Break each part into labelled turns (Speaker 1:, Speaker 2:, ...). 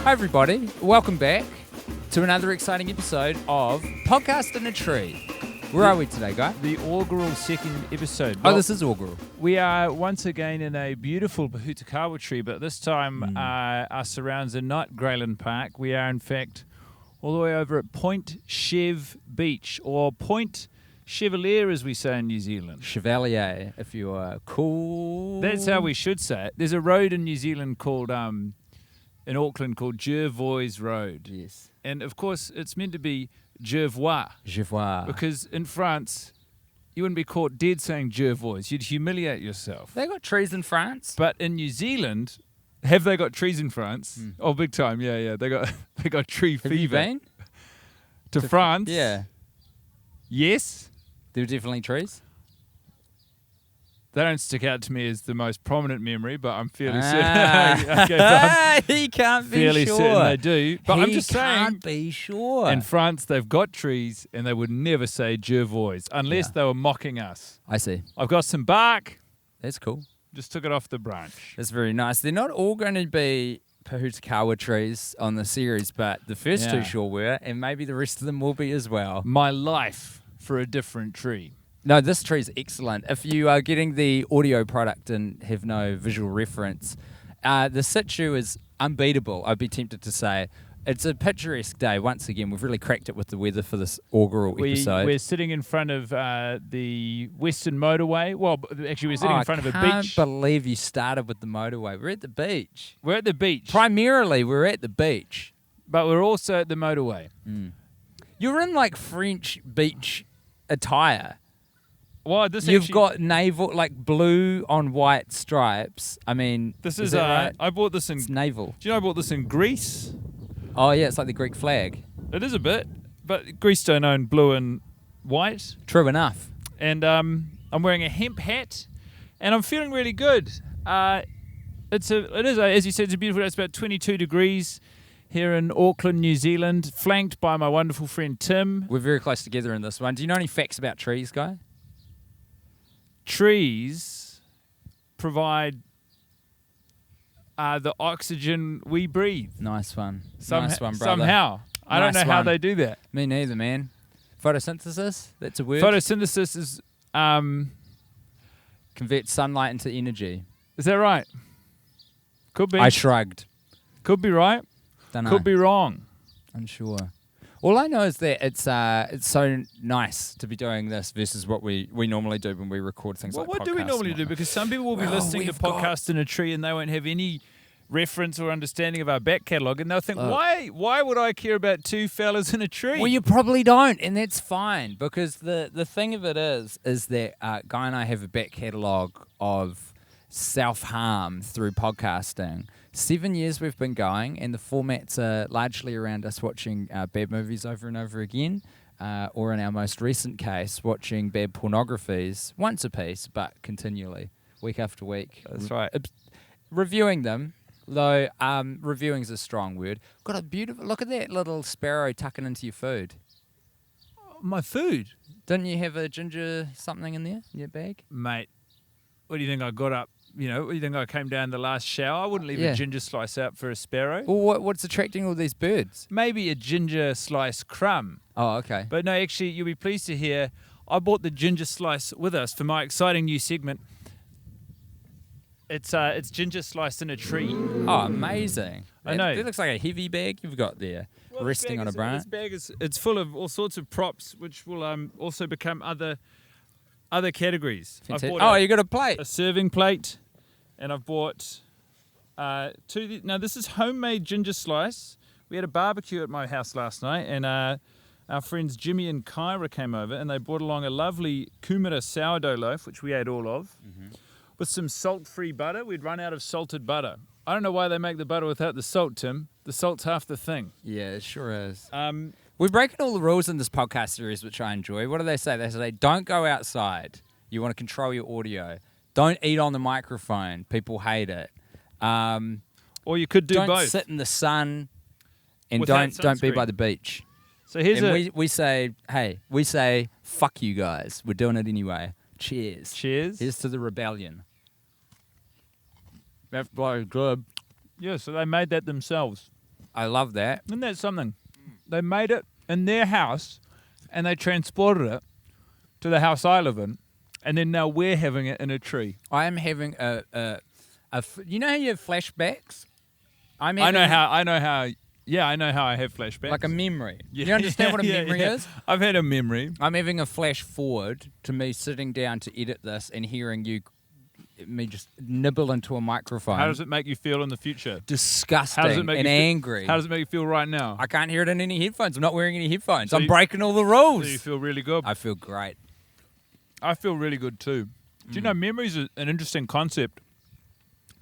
Speaker 1: Hi everybody, welcome back to another exciting episode of Podcast in a Tree. Where are we today, Guy?
Speaker 2: The augural second episode.
Speaker 1: Oh, this is augural.
Speaker 2: We are once again in a beautiful Pahutakawa tree, but this time our surrounds are not Grayland Park. We are, in fact, all the way over at Point Chev Beach, or Point Chevalier, as we say in New Zealand.
Speaker 1: Chevalier, if you are cool.
Speaker 2: That's how we should say it. There's a road in New Zealand called, in Auckland, called Jervois Road.
Speaker 1: Yes.
Speaker 2: And, of course, it's meant to be Jervois.
Speaker 1: Jervois.
Speaker 2: Because in France, you wouldn't be caught dead saying Jervois. You'd humiliate yourself.
Speaker 1: They got trees in France?
Speaker 2: But in New Zealand, have they got trees in France? Oh, big time. Yeah. They got tree fever.
Speaker 1: Have you been?
Speaker 2: To France?
Speaker 1: Yeah.
Speaker 2: Yes.
Speaker 1: There were definitely trees?
Speaker 2: They don't stick out to me as the most prominent memory, but I'm fairly certain.
Speaker 1: He can't be
Speaker 2: fairly
Speaker 1: sure.
Speaker 2: certain they do. But I'm just saying,
Speaker 1: He can't be sure.
Speaker 2: in France, they've got trees, and they would never say Jervois unless they were mocking us.
Speaker 1: I see.
Speaker 2: I've got some bark.
Speaker 1: That's cool.
Speaker 2: Just took it off the branch.
Speaker 1: That's very nice. They're not all going to be Pahutakawa trees on the series, but the first two sure were, and maybe the rest of them will be as well.
Speaker 2: My life for a different tree.
Speaker 1: No, this tree's excellent. If you are getting the audio product and have no visual reference, the situ is unbeatable, I'd be tempted to say. It's a picturesque day. Once again, we've really cracked it with the weather for this augural episode.
Speaker 2: We're sitting in front of the Western Motorway. Well, actually, we're sitting in front of a beach.
Speaker 1: I can't believe you started with the motorway. We're at the beach.
Speaker 2: We're at the beach.
Speaker 1: Primarily, we're at the beach.
Speaker 2: But we're also at the motorway.
Speaker 1: You're in, like, French beach attire.
Speaker 2: Well,
Speaker 1: You've got naval, like, blue on white stripes. I mean,
Speaker 2: this
Speaker 1: is that right?
Speaker 2: I bought this in...
Speaker 1: It's naval.
Speaker 2: Do you know I bought this in Greece?
Speaker 1: Oh, yeah, it's like the Greek flag.
Speaker 2: It is a bit. But Greece don't own blue and white.
Speaker 1: True enough.
Speaker 2: And I'm wearing a hemp hat, and I'm feeling really good. It is, as you said, it's a beautiful day. It's about 22 degrees here in Auckland, New Zealand, flanked by my wonderful friend Tim.
Speaker 1: We're very close together in this one. Do you know any facts about trees, Guy?
Speaker 2: Trees provide the oxygen we breathe.
Speaker 1: Nice one. Nice one, brother.
Speaker 2: Somehow. I don't know how they do that.
Speaker 1: Me neither, man. Photosynthesis? That's a word?
Speaker 2: Photosynthesis is...
Speaker 1: converts sunlight into energy.
Speaker 2: Is that right? Could be.
Speaker 1: I shrugged.
Speaker 2: Could be right.
Speaker 1: Dunno.
Speaker 2: Could be wrong.
Speaker 1: Unsure. All I know is that it's so nice to be doing this versus what we normally do when we record things like podcasts.
Speaker 2: What do we normally do? Because some people will be listening to podcasts in a tree and they won't have any reference or understanding of our back catalogue, and they'll think, why would I care about two fellas in a tree?
Speaker 1: Well, you probably don't, and that's fine, because the thing of it is that Guy and I have a back catalogue of self-harm through podcasting. 7 years we've been going, and the formats are largely around us watching bad movies over and over again, or in our most recent case, watching bad pornographies once a piece, but continually, week after week.
Speaker 2: That's right.
Speaker 1: Reviewing them, though reviewing is a strong word. Got a beautiful, look at that little sparrow tucking into your food.
Speaker 2: My food?
Speaker 1: Didn't you have a ginger something in there in your bag?
Speaker 2: Mate, what do you think I got up? You know, what do you think I came down the last shower? I wouldn't leave a ginger slice out for a sparrow.
Speaker 1: Well, what's attracting all these birds?
Speaker 2: Maybe a ginger slice crumb.
Speaker 1: Oh, okay.
Speaker 2: But no, actually, you'll be pleased to hear I bought the ginger slice with us for my exciting new segment. It's ginger sliced in a tree.
Speaker 1: Oh, amazing.
Speaker 2: I know.
Speaker 1: That looks like a heavy bag you've got there, resting on a branch.
Speaker 2: This bag it's full of all sorts of props, which will also become other categories.
Speaker 1: You got a plate.
Speaker 2: A serving plate, and I've bought two. Now, this is homemade ginger slice. We had a barbecue at my house last night, and our friends Jimmy and Kyra came over, and they brought along a lovely kumara sourdough loaf, which we ate all of, with some salt-free butter. We'd run out of salted butter. I don't know why they make the butter without the salt, Tim. The salt's half the thing.
Speaker 1: Yeah, it sure is. We're breaking all the rules in this podcast series, which I enjoy. What do they say? They say, don't go outside. You want to control your audio. Don't eat on the microphone. People hate it.
Speaker 2: Or you could do both.
Speaker 1: Don't sit in the sun, and
Speaker 2: Without
Speaker 1: don't be
Speaker 2: sunscreen.
Speaker 1: by the beach.
Speaker 2: So here's
Speaker 1: we say, fuck you guys. We're doing it anyway. Cheers.
Speaker 2: Cheers.
Speaker 1: Here's to the rebellion. That's bloody good.
Speaker 2: Yeah, so they made that themselves.
Speaker 1: I love that.
Speaker 2: Isn't that something? They made it in their house, and they transported it to the house I live in, and then now we're having it in a tree.
Speaker 1: I am having you know how you have flashbacks?
Speaker 2: I know how. Yeah, I know how I have flashbacks.
Speaker 1: Like a memory. You understand what a memory is?
Speaker 2: I've had a memory.
Speaker 1: I'm having a flash forward to me sitting down to edit this and hearing me just nibble into a microphone.
Speaker 2: How does it make you feel in the future?
Speaker 1: Disgusting and angry.
Speaker 2: How does it make you feel right now?
Speaker 1: I can't hear it in any headphones. I'm not wearing any headphones.
Speaker 2: So
Speaker 1: I'm breaking all the rules.
Speaker 2: So you feel really good?
Speaker 1: I feel great.
Speaker 2: I feel really good too. Do you know memories are an interesting concept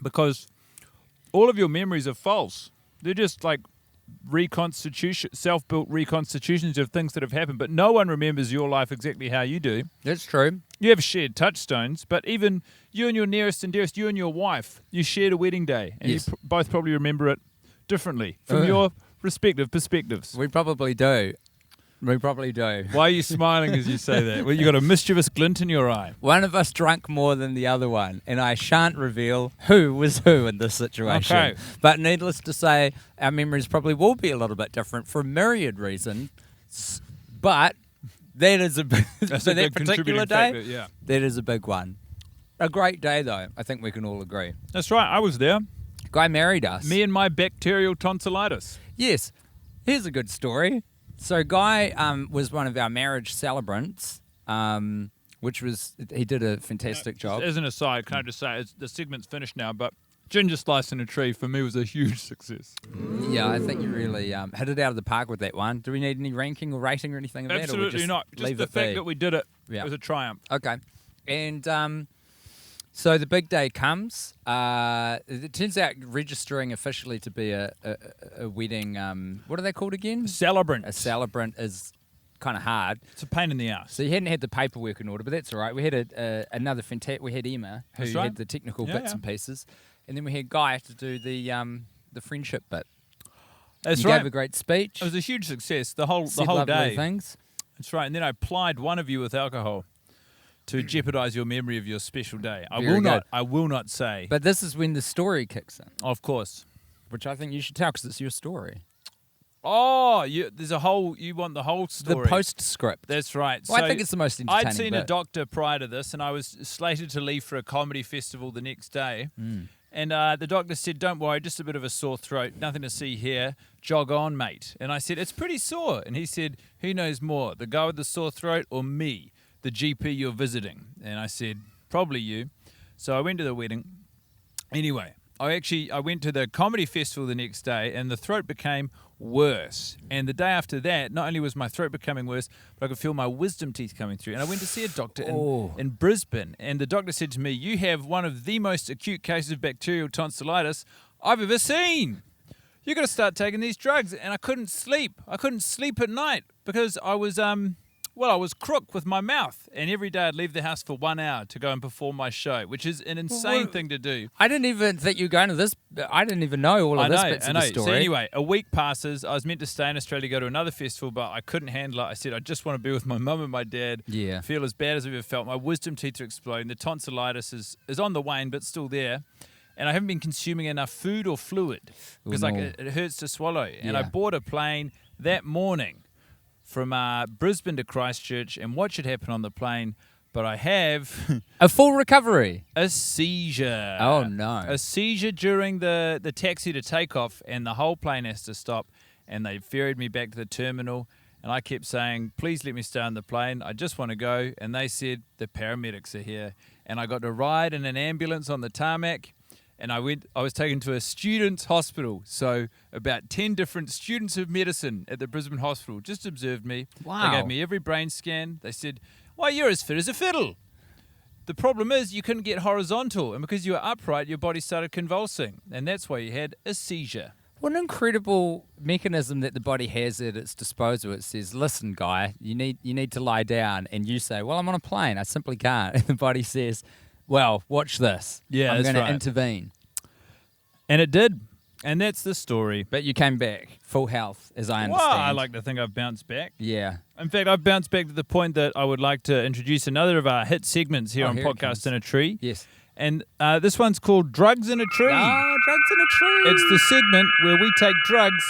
Speaker 2: because all of your memories are false. They're just like self-built reconstitutions of things that have happened, but no one remembers your life exactly how you do.
Speaker 1: That's true.
Speaker 2: You have shared touchstones, but even you and your nearest and dearest, you and your wife, you shared a wedding day, and
Speaker 1: Yes.
Speaker 2: you both probably remember it differently from your respective perspectives.
Speaker 1: We probably do. We probably do.
Speaker 2: Why are you smiling as you say that? Well, you got a mischievous glint in your eye.
Speaker 1: One of us drank more than the other one, and I shan't reveal who was who in this situation.
Speaker 2: Okay.
Speaker 1: But needless to say, our memories probably will be a little bit different for myriad reasons. But that is
Speaker 2: That's
Speaker 1: for
Speaker 2: a
Speaker 1: that
Speaker 2: big
Speaker 1: particular
Speaker 2: contributing
Speaker 1: day.
Speaker 2: factor, yeah.
Speaker 1: That is a big one. A great day, though. I think we can all agree.
Speaker 2: That's right. I was there.
Speaker 1: Guy married us.
Speaker 2: Me and my bacterial tonsillitis.
Speaker 1: Yes. Here's a good story. So Guy was one of our marriage celebrants, which was, he did a fantastic job.
Speaker 2: As an aside, can I just say, the segment's finished now, but ginger slice in a tree for me was a huge success.
Speaker 1: Yeah, I think you really hit it out of the park with that one. Do we need any ranking or rating or anything of that? Or we
Speaker 2: Absolutely
Speaker 1: just
Speaker 2: not. Just
Speaker 1: leave
Speaker 2: the
Speaker 1: it
Speaker 2: fact
Speaker 1: be?
Speaker 2: that we did it
Speaker 1: Yeah.
Speaker 2: was a triumph.
Speaker 1: Okay. And so the big day comes. It turns out registering officially to be a wedding, what are they called again?
Speaker 2: Celebrant.
Speaker 1: A celebrant is kind of hard.
Speaker 2: It's a pain in the ass.
Speaker 1: So you hadn't had the paperwork in order, but that's all right. We had another fantastic. We had Emma who
Speaker 2: That's right.
Speaker 1: had the technical
Speaker 2: Yeah,
Speaker 1: bits
Speaker 2: yeah.
Speaker 1: and pieces, and then we had Guy to do the friendship bit.
Speaker 2: That's
Speaker 1: You
Speaker 2: right.
Speaker 1: gave a great speech.
Speaker 2: It was a huge success. The whole
Speaker 1: said
Speaker 2: whole
Speaker 1: lovely
Speaker 2: day.
Speaker 1: things.
Speaker 2: That's right. And then I plied one of you with alcohol to jeopardize your memory of your special day.
Speaker 1: Very good.
Speaker 2: I will not say.
Speaker 1: But this is when the story kicks in,
Speaker 2: Of course.
Speaker 1: which I think you should tell because it's your story.
Speaker 2: Oh, there's a whole. You want the whole story.
Speaker 1: The postscript.
Speaker 2: That's right.
Speaker 1: Well, I think it's the most entertaining
Speaker 2: I'd seen
Speaker 1: bit.
Speaker 2: a doctor prior to this, and I was slated to leave for a comedy festival the next day. And the doctor said, "Don't worry, just a bit of a sore throat, nothing to see here. Jog on, mate." And I said, "It's pretty sore." And he said, "Who knows more, the guy with the sore throat or me, the GP you're visiting?" And I said, "Probably you." So I went to the wedding. Anyway, I went to the comedy festival the next day, and the throat became worse. And the day after that, not only was my throat becoming worse, but I could feel my wisdom teeth coming through. And I went to see a doctor in Brisbane, and the doctor said to me, "You have one of the most acute cases of bacterial tonsillitis I've ever seen. You've got to start taking these drugs." And I couldn't sleep. I couldn't sleep at night because I was I was crook with my mouth, and every day I'd leave the house for 1 hour to go and perform my show, which is an insane thing to do.
Speaker 1: I didn't even think you were going to this. I didn't even know all of this bits of the story.
Speaker 2: So anyway, a week passes. I was meant to stay in Australia, go to another festival, but I couldn't handle it. I said, I just want to be with my mum and my dad.
Speaker 1: Yeah.
Speaker 2: Feel as bad as I've ever felt. My wisdom teeth are exploding. The tonsillitis is on the wane, but still there. And I haven't been consuming enough food or fluid because it hurts to swallow. And I
Speaker 1: Yeah.
Speaker 2: bought a plane that morning from Brisbane to Christchurch, and what should happen on the plane? But I have
Speaker 1: A full recovery.
Speaker 2: a seizure.
Speaker 1: Oh, no.
Speaker 2: A seizure during the taxi to take off, and the whole plane has to stop. And they ferried me back to the terminal, and I kept saying, "Please let me stay on the plane. I just want to go." And they said, "The paramedics are here." And I got to ride in an ambulance on the tarmac. And I was taken to a student's hospital. So about 10 different students of medicine at the Brisbane hospital just observed me.
Speaker 1: Wow.
Speaker 2: They gave me every brain scan. They said, "Why, you're as fit as a fiddle." The problem is you couldn't get horizontal. And because you were upright, your body started convulsing. And that's why you had a seizure.
Speaker 1: What an incredible mechanism that the body has at its disposal. It says, "Listen, Guy, you need to lie down," and you say, "Well, I'm on a plane. I simply can't." And the body says, "Well, watch this.
Speaker 2: Yeah,
Speaker 1: I'm
Speaker 2: that's
Speaker 1: going to
Speaker 2: right.
Speaker 1: intervene."
Speaker 2: And it did. And that's the story.
Speaker 1: But you came back, full health, as I
Speaker 2: Well,
Speaker 1: understand.
Speaker 2: I like to think I've bounced back.
Speaker 1: Yeah.
Speaker 2: In fact, I've bounced back to the point that I would like to introduce another of our hit segments here on
Speaker 1: here it
Speaker 2: Podcast
Speaker 1: comes.
Speaker 2: in a Tree.
Speaker 1: Yes.
Speaker 2: And this one's called Drugs in a Tree.
Speaker 1: Ah, drugs in a tree.
Speaker 2: It's the segment where we take drugs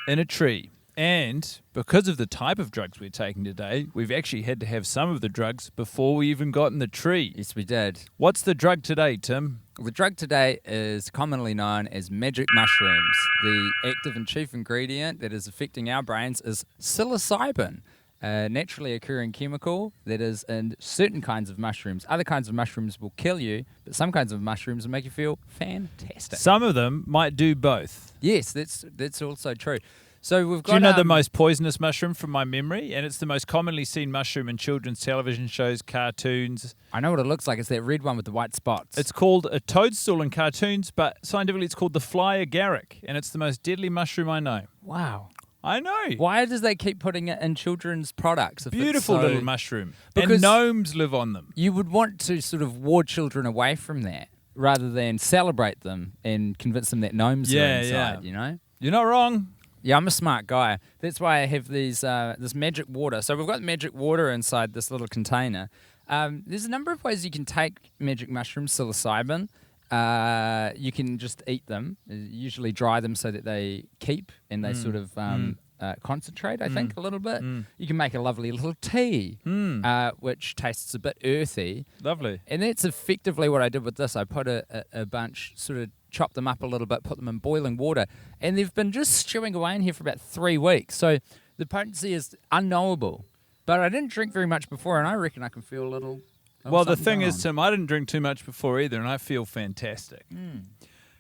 Speaker 2: in a tree. And because of the type of drugs we're taking today, we've actually had to have some of the drugs before we even got in the tree.
Speaker 1: Yes, we did.
Speaker 2: What's the drug today, Tim?
Speaker 1: The drug today is commonly known as magic mushrooms. The active and chief ingredient that is affecting our brains is psilocybin, a naturally occurring chemical that is in certain kinds of mushrooms. Other kinds of mushrooms will kill you, but some kinds of mushrooms will make you feel fantastic.
Speaker 2: Some of them might do both.
Speaker 1: Yes, that's also true. So we've got.
Speaker 2: Do you know the most poisonous mushroom from my memory? And it's the most commonly seen mushroom in children's television shows, cartoons.
Speaker 1: I know what it looks like. It's that red one with the white spots.
Speaker 2: It's called a toadstool in cartoons, but scientifically it's called the fly agaric, and it's the most deadly mushroom I know.
Speaker 1: Wow.
Speaker 2: I know.
Speaker 1: Why does they keep putting it in children's products? If
Speaker 2: Beautiful
Speaker 1: it's so...
Speaker 2: little mushroom.
Speaker 1: Because
Speaker 2: and gnomes live on them.
Speaker 1: You would want to sort of ward children away from that rather than celebrate them and convince them that gnomes are inside, you know?
Speaker 2: You're not wrong.
Speaker 1: Yeah, I'm a smart guy. That's why I have these this magic water. So we've got magic water inside this little container. There's a number of ways you can take magic mushrooms, psilocybin. You can just eat them, usually dry them so that they keep and they sort of concentrate, I think, a little bit. You can make a lovely little tea, which tastes a bit earthy.
Speaker 2: Lovely.
Speaker 1: And that's effectively what I did with this. I put a bunch, sort of chopped them up a little bit, put them in boiling water, and they've been just stewing away in here for about 3 weeks. So the potency is unknowable. But I didn't drink very much before, and I reckon I can feel a little...
Speaker 2: Well, the thing is, Tim, I didn't drink too much before either, and I feel fantastic.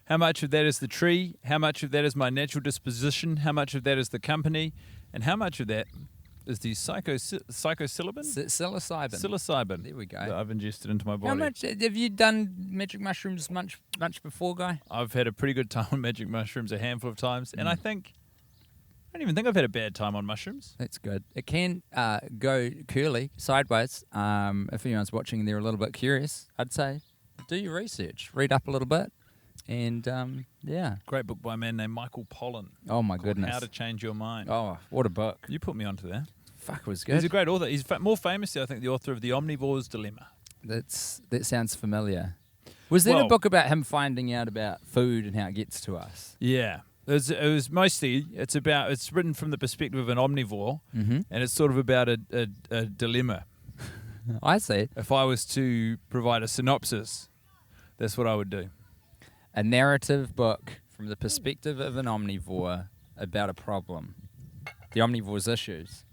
Speaker 2: How much of that is the tree? How much of that is my natural disposition? How much of that is the company? And how much of that is the psilocybin? Psilocybin.
Speaker 1: There we go.
Speaker 2: That I've ingested into my body.
Speaker 1: How much have you done magic mushrooms much before, Guy?
Speaker 2: I've had a pretty good time on magic mushrooms a handful of times, and I don't even think I've had a bad time on mushrooms.
Speaker 1: That's good. It can go curly, sideways. If anyone's watching and they're a little bit curious, I'd say do your research, read up a little bit, and yeah.
Speaker 2: Great book by a man named Michael Pollan.
Speaker 1: Oh my goodness.
Speaker 2: How to Change Your Mind.
Speaker 1: Oh, what a book.
Speaker 2: You put me onto that.
Speaker 1: Fuck, it was good.
Speaker 2: He's a great author. He's more famously, I think, the author of The Omnivore's Dilemma.
Speaker 1: That sounds familiar. Was there a book about him finding out about food and how it gets to us?
Speaker 2: Yeah. It was mostly, it's written from the perspective of an omnivore, and it's sort of about a dilemma.
Speaker 1: I see.
Speaker 2: If I was to provide a synopsis, that's what I would do.
Speaker 1: A narrative book from the perspective of an omnivore about a problem. The omnivore's issues.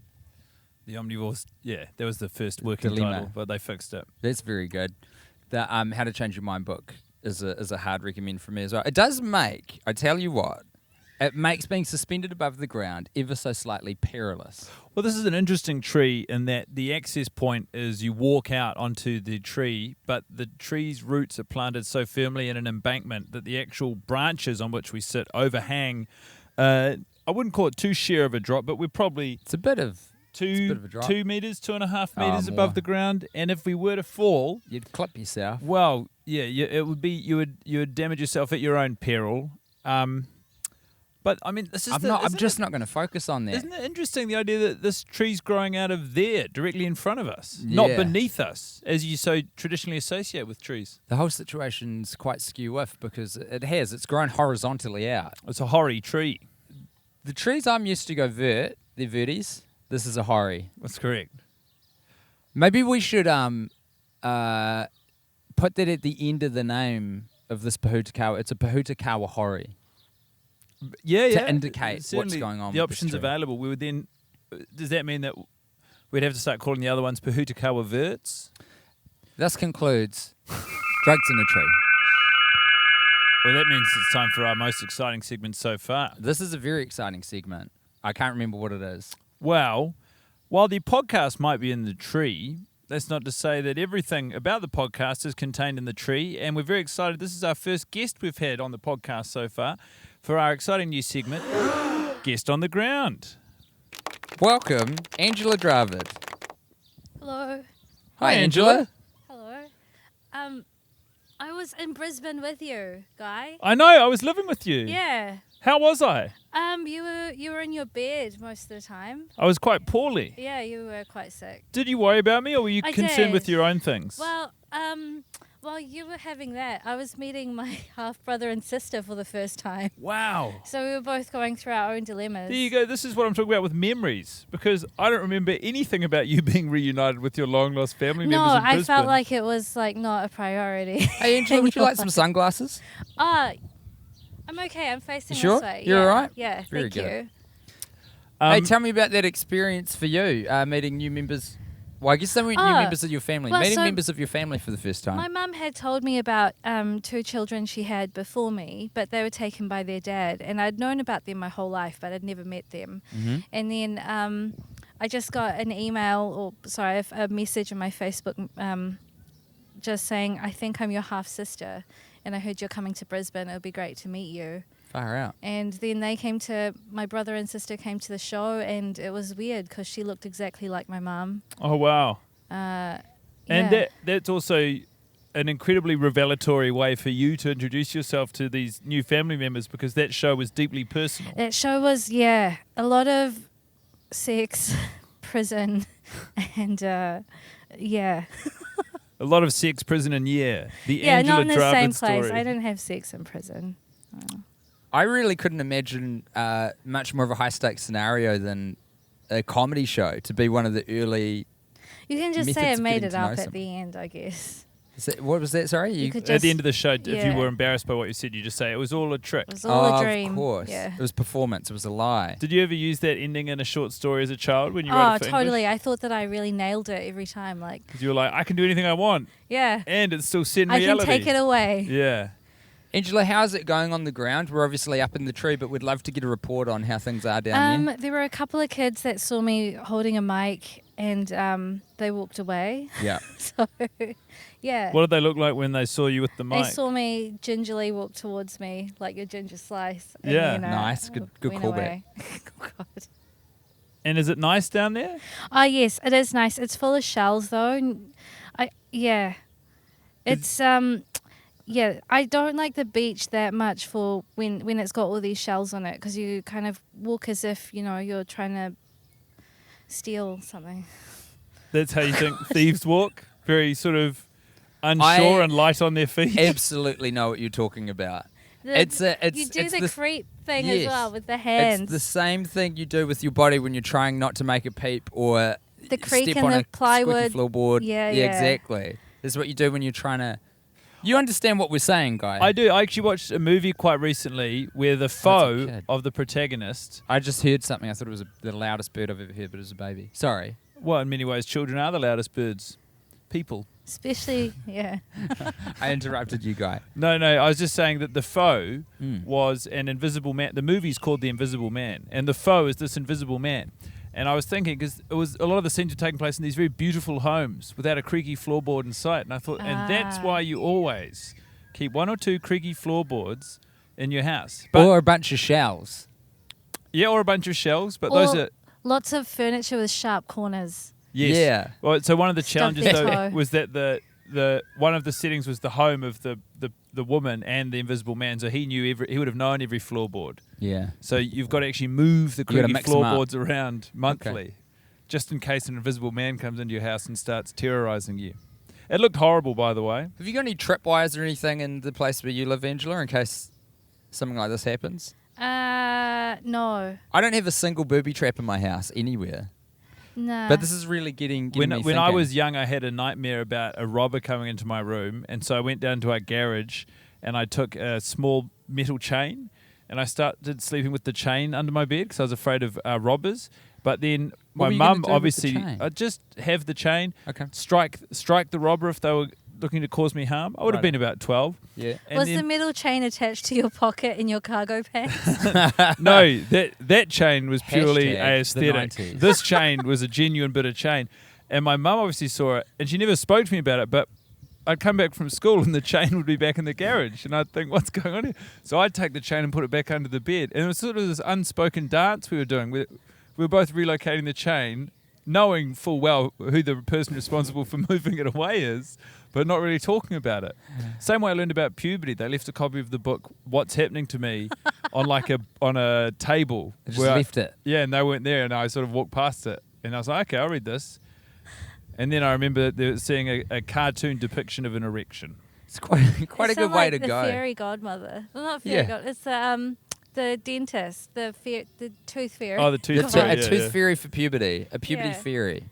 Speaker 2: The omnivores, yeah, that was the first working
Speaker 1: Dilemma.
Speaker 2: title, but they fixed it.
Speaker 1: That's very good. The How to Change Your Mind book is a hard recommend for me as well. It does make, I tell you what, it makes being suspended above the ground ever so slightly perilous.
Speaker 2: Well, this is an interesting tree in that the access point is you walk out onto the tree, but the tree's roots are planted so firmly in an embankment that the actual branches on which we sit overhang. I wouldn't call it too sheer of a drop, but we're probably
Speaker 1: It's a bit of a
Speaker 2: 2 meters, 2.5 meters
Speaker 1: more.
Speaker 2: above the ground. And if we were to fall,
Speaker 1: You'd clip yourself.
Speaker 2: well, yeah, it would be you would damage yourself at your own peril. But I mean, this is
Speaker 1: I'm just not going to focus on that.
Speaker 2: Isn't it interesting, the idea that this tree's growing out of there, directly in front of us, not
Speaker 1: Yeah.
Speaker 2: beneath us, as you so traditionally associate with trees?
Speaker 1: The whole situation's quite skew-iff because it's grown horizontally out.
Speaker 2: It's a hoary tree.
Speaker 1: The trees I'm used to go vert, they're verties. This is a hori.
Speaker 2: That's correct.
Speaker 1: Maybe we should put that at the end of the name of this Pahutakawa. It's a Pahutakawa hori.
Speaker 2: Yeah,
Speaker 1: To indicate what's
Speaker 2: Certainly
Speaker 1: going on
Speaker 2: The
Speaker 1: with this
Speaker 2: options
Speaker 1: tree.
Speaker 2: available. We would then. Does that mean that we'd have to start calling the other ones Pahutakawa verts?
Speaker 1: This concludes Drugs in a Tree.
Speaker 2: Well, that means it's time for our most exciting segment so far.
Speaker 1: This is a very exciting segment. I can't remember what it is.
Speaker 2: Well, while the podcast might be in the tree, that's not to say that everything about the podcast is contained in the tree, and we're very excited. This is our first guest we've had on the podcast so far for our exciting new segment, Guest on the Ground.
Speaker 1: Welcome, Angella Dravid.
Speaker 3: Hello.
Speaker 1: Hi, Angela.
Speaker 3: Hello. I was in Brisbane with you, Guy.
Speaker 2: I know, I was living with you.
Speaker 3: Yeah.
Speaker 2: How was I?
Speaker 3: You were in your bed most of the time.
Speaker 2: I was quite poorly.
Speaker 3: Yeah, you were quite sick.
Speaker 2: Did you worry about me, or were you
Speaker 3: I
Speaker 2: concerned
Speaker 3: did.
Speaker 2: with your own things?
Speaker 3: Well, While you were having that, I was meeting my half brother and sister for the first time.
Speaker 2: Wow.
Speaker 3: So we were both going through our own dilemmas.
Speaker 2: There you go. This is what I'm talking about with memories, because I don't remember anything about you being reunited with your long-lost family
Speaker 3: No,
Speaker 2: members in
Speaker 3: I
Speaker 2: Brisbane.
Speaker 3: felt like it was like not a priority.
Speaker 1: Hey, Angela, would you like some sunglasses?
Speaker 3: I'm okay. I'm facing
Speaker 1: You sure?
Speaker 3: this way.
Speaker 1: You're
Speaker 3: yeah.
Speaker 1: all right?
Speaker 3: Yeah,
Speaker 1: Very
Speaker 3: thank
Speaker 1: good.
Speaker 3: you.
Speaker 1: Hey, tell me about that experience for you, meeting new members. Well, I guess they weren't new members of your family.
Speaker 3: well,
Speaker 1: Meeting
Speaker 3: so
Speaker 1: members of your family for the first time.
Speaker 3: My mum had told me about 2 children she had before me, but they were taken by their dad. And I'd known about them my whole life, but I'd never met them.
Speaker 1: Mm-hmm.
Speaker 3: And then I just got an email, a message on my Facebook just saying, I think I'm your half-sister, and I heard you're coming to Brisbane. It would be great to meet you.
Speaker 1: Far out.
Speaker 3: And then my brother and sister came to the show, and it was weird because she looked exactly like my mum.
Speaker 2: Oh, wow.
Speaker 3: Yeah.
Speaker 2: And that's also an incredibly revelatory way for you to introduce yourself to these new family members, because that show was deeply personal.
Speaker 3: That show was, a lot of sex, prison, and,
Speaker 2: A lot of sex, prison, and the Angella
Speaker 3: not in the
Speaker 2: Dravid
Speaker 3: same
Speaker 2: story.
Speaker 3: place. I didn't have sex in prison.
Speaker 1: I really couldn't imagine much more of a high-stakes scenario than a comedy show to be one of the early...
Speaker 3: You can just say I
Speaker 1: methods of
Speaker 3: made
Speaker 1: getting
Speaker 3: it
Speaker 1: to know
Speaker 3: up at
Speaker 1: someone.
Speaker 3: the end, I guess.
Speaker 1: What was that? Sorry?
Speaker 3: You could
Speaker 2: At
Speaker 3: just,
Speaker 2: the end of the show, if you
Speaker 3: yeah.
Speaker 2: were embarrassed by what you said, you just say it was all a trick.
Speaker 3: It was all a dream.
Speaker 1: Of course.
Speaker 3: Yeah.
Speaker 1: It was performance. It was a lie.
Speaker 2: Did you ever use that ending in a short story as a child when you wrote it for
Speaker 3: totally.
Speaker 2: English?
Speaker 3: I thought that I really nailed it every time. Like,
Speaker 2: 'Cause you were like, I can do anything I want,
Speaker 3: yeah,
Speaker 2: and it's still set in
Speaker 3: I
Speaker 2: reality.
Speaker 3: can take it away.
Speaker 2: Yeah.
Speaker 1: Angela, how's it going on the ground? We're obviously up in the tree, but we'd love to get a report on how things are down there.
Speaker 3: There were a couple of kids that saw me holding a mic, and they walked away.
Speaker 1: Yeah.
Speaker 3: So, yeah.
Speaker 2: What did they look like when they saw you with the mic?
Speaker 3: They saw me gingerly walk towards me like a ginger slice. And
Speaker 2: Yeah.
Speaker 3: then,
Speaker 1: Nice. Good
Speaker 3: went
Speaker 1: callback.
Speaker 3: away. Oh, God.
Speaker 2: And is it nice down there?
Speaker 3: Oh, yes, it is nice. It's full of shells, though. It's I don't like the beach that much for when it's got all these shells on it, because you kind of walk as if you're trying to steal something.
Speaker 2: That's how you think thieves walk? Very sort of unsure and light on their feet?
Speaker 1: Absolutely know what you're talking about.
Speaker 3: You
Speaker 1: It's
Speaker 3: do the creep thing as
Speaker 1: yes.
Speaker 3: well with the hands.
Speaker 1: It's the same thing you do with your body when you're trying not to make a peep or
Speaker 3: The creak
Speaker 1: step
Speaker 3: and
Speaker 1: on
Speaker 3: the
Speaker 1: a
Speaker 3: plywood.
Speaker 1: squeaky floorboard.
Speaker 3: Yeah.
Speaker 1: Exactly. This is what you do when you're trying to... You understand what we're saying, guy?
Speaker 2: I do. I actually watched a movie quite recently where the foe of the protagonist...
Speaker 1: I just heard something. I thought it was the loudest bird I've ever heard, but it was a baby. Sorry.
Speaker 2: Well, in many ways, children are the loudest birds. People.
Speaker 3: Especially, yeah.
Speaker 1: I interrupted you, guy.
Speaker 2: No, I was just saying that the foe
Speaker 1: Mm.
Speaker 2: was an invisible man. The movie's called The Invisible Man, and the foe is this invisible man. And I was thinking, because it was a lot of the scenes were taking place in these very beautiful homes without a creaky floorboard in sight. And I thought, and that's why you always keep 1 or 2 creaky floorboards in your house. But,
Speaker 1: Or a bunch of shells.
Speaker 2: yeah, or a bunch of shells. But
Speaker 3: Or
Speaker 2: those are...
Speaker 3: lots of furniture with sharp corners.
Speaker 2: Yes.
Speaker 1: Yeah.
Speaker 2: Well, so one of the
Speaker 3: Stuff
Speaker 2: challenges
Speaker 3: their
Speaker 2: though
Speaker 3: toe.
Speaker 2: was that the one of the settings was the home of the woman and the invisible man. So he would have known every floorboard.
Speaker 1: Yeah.
Speaker 2: So you've got to actually move the
Speaker 1: You gotta
Speaker 2: creaky
Speaker 1: mix 'em up.
Speaker 2: floorboards around monthly,
Speaker 1: Okay.
Speaker 2: just in case an invisible man comes into your house and starts terrorizing you. It looked horrible, by the way.
Speaker 1: Have you got any tripwires or anything in the place where you live, Angela, in case something like this happens?
Speaker 3: No.
Speaker 1: I don't have a single booby trap in my house anywhere.
Speaker 3: No.
Speaker 1: But this is really getting
Speaker 2: When
Speaker 1: me
Speaker 2: I
Speaker 1: thinking.
Speaker 2: was young, I had a nightmare about a robber coming into my room, and so I went down to our garage and I took a small metal chain and I started sleeping with the chain under my bed because I was afraid of robbers. But then
Speaker 1: What
Speaker 2: my
Speaker 1: were you gonna
Speaker 2: mum
Speaker 1: do with the
Speaker 2: obviously,
Speaker 1: chain?
Speaker 2: I'd just have the chain,
Speaker 1: Okay.
Speaker 2: strike the robber if they were looking to cause me harm. I would have
Speaker 1: Right.
Speaker 2: been about 12.
Speaker 1: Yeah.
Speaker 2: And
Speaker 3: was
Speaker 2: then-
Speaker 3: the middle chain attached to your pocket in your cargo pants?
Speaker 2: No, that chain was purely
Speaker 1: Hashtag the
Speaker 2: aesthetic.
Speaker 1: 90s.
Speaker 2: This chain was a genuine bit of chain. And my mum obviously saw it, and she never spoke to me about it, but I'd come back from school and the chain would be back in the garage, and I'd think, what's going on here? So I'd take the chain and put it back under the bed. And it was sort of this unspoken dance we were doing. We were both relocating the chain, knowing full well who the person responsible for moving it away is, but not really talking about it. Same way I learned about puberty. They left a copy of the book What's Happening to Me on a table.
Speaker 1: I just
Speaker 2: where
Speaker 1: left it.
Speaker 2: Yeah, and they weren't there, and I sort of walked past it, and I was like, okay, I'll read this. And then I remember seeing a cartoon depiction of an erection.
Speaker 1: It's quite a good way to
Speaker 3: the
Speaker 1: go.
Speaker 3: fairy godmother. Well, not fairy god. It's the dentist, the tooth fairy.
Speaker 2: Oh, the tooth
Speaker 1: It's
Speaker 2: fairy.
Speaker 1: a tooth fairy for puberty. A puberty
Speaker 3: Yeah.
Speaker 1: fairy.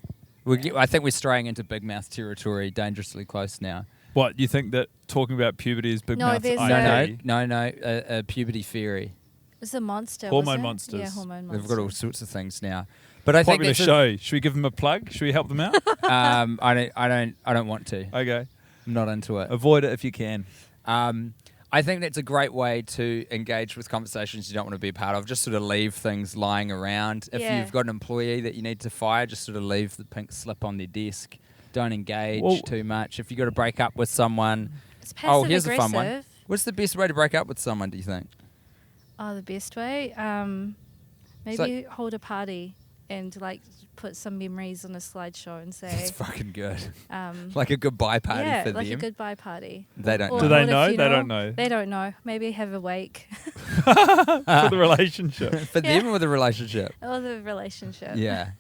Speaker 1: I think we're straying into big mouth territory, dangerously close now.
Speaker 2: What, you think that talking about puberty is big
Speaker 3: No,
Speaker 2: mouth?
Speaker 3: there's
Speaker 2: IT?
Speaker 1: No, a puberty fairy.
Speaker 3: It's a monster.
Speaker 2: Hormone
Speaker 3: wasn't it?
Speaker 2: monsters.
Speaker 3: Yeah, hormone monsters.
Speaker 1: They've got all sorts of things now. But I think
Speaker 2: Popular
Speaker 1: that's
Speaker 2: show. Should we give them a plug? Should we help them out?
Speaker 1: I don't want to.
Speaker 2: Okay.
Speaker 1: I'm not into it.
Speaker 2: Avoid it if you can.
Speaker 1: I think that's a great way to engage with conversations you don't want to be a part of. Just sort of leave things lying around. If
Speaker 3: Yeah.
Speaker 1: you've got an employee that you need to fire, just sort of leave the pink slip on their desk. Don't engage too much. If you've got to break up with someone,
Speaker 3: It's passive
Speaker 1: here's a fun one.
Speaker 3: aggressive.
Speaker 1: What's the best way to break up with someone, do you think?
Speaker 3: Oh, the best way? Maybe hold a party and like put some memories on a slideshow and say,
Speaker 1: That's fucking good.
Speaker 3: um,
Speaker 1: Like a goodbye party
Speaker 3: yeah,
Speaker 1: for
Speaker 3: like
Speaker 1: them.
Speaker 3: a goodbye party.
Speaker 1: They don't
Speaker 3: Or-
Speaker 1: know.
Speaker 2: Do they
Speaker 3: or a
Speaker 2: know? They
Speaker 3: funeral.
Speaker 2: don't know.
Speaker 3: They don't know. Maybe have a wake
Speaker 2: For the relationship.
Speaker 1: For them or the relationship?
Speaker 3: or the relationship.
Speaker 1: Yeah.